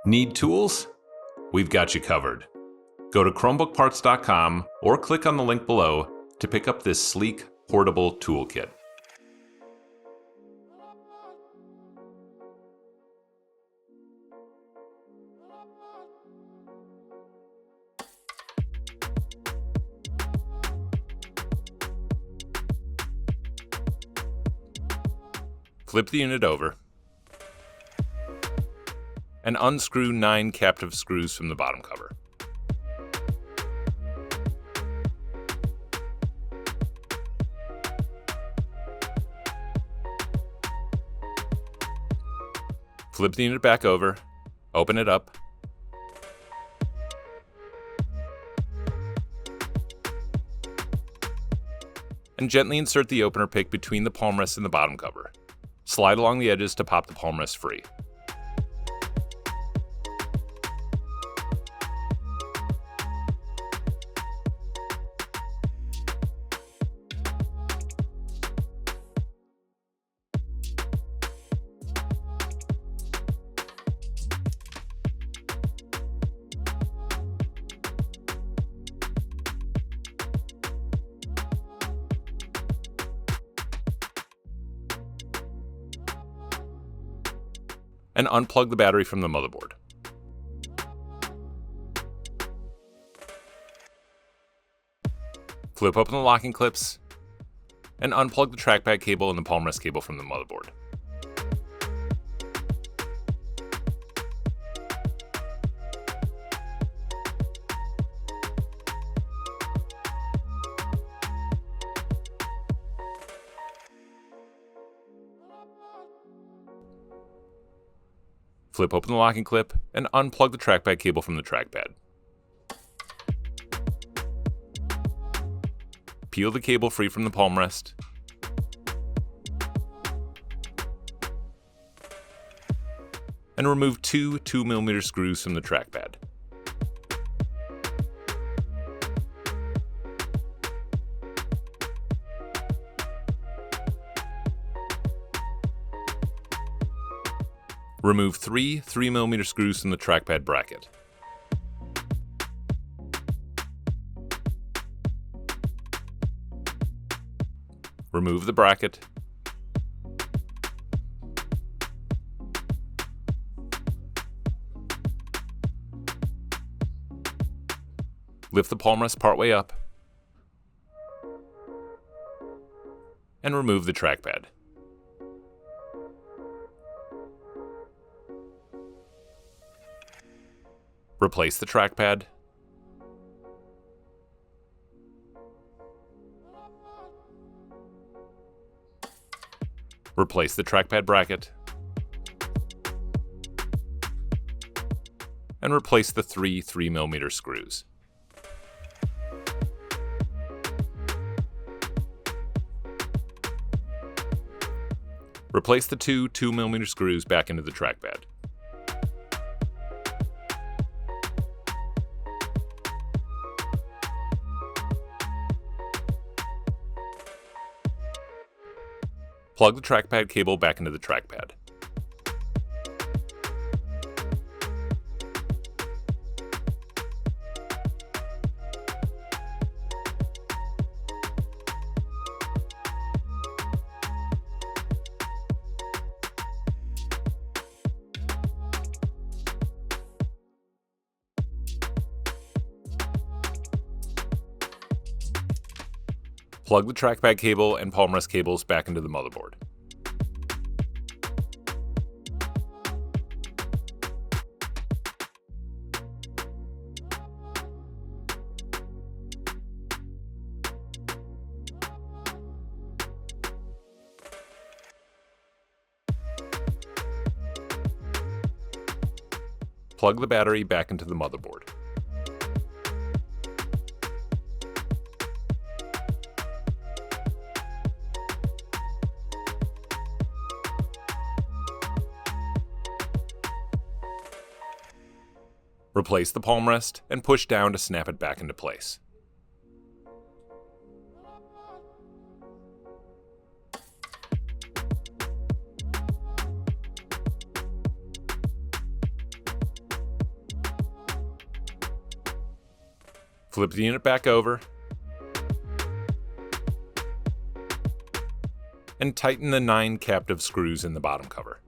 Need tools? We've got you covered. Go to ChromebookParts.com or click on the link below to pick up this sleek, portable toolkit. Flip the unit over and unscrew 9 captive screws from the bottom cover. Flip the unit back over, open it up, and gently insert the opener pick between the palmrest and the bottom cover. Slide along the edges to pop the palmrest free. And unplug the battery from the motherboard. Flip open the locking clips and unplug the trackpad cable and the palmrest cable from the motherboard. Flip open the locking clip and unplug the trackpad cable from the trackpad. Peel the cable free from the palmrest. And remove 2 2mm screws from the trackpad. Remove 3 3mm screws from the trackpad bracket. Remove the bracket. Lift the palmrest partway up. And remove the trackpad. Replace the trackpad. Replace the trackpad bracket. And replace the 3 3mm screws. Replace the 2 2mm screws back into the trackpad. Plug the trackpad cable back into the trackpad. Plug the trackpad cable and palmrest cables back into the motherboard. Plug the battery back into the motherboard. Replace the palmrest and push down to snap it back into place. Flip the unit back over and tighten the 9 captive screws in the bottom cover.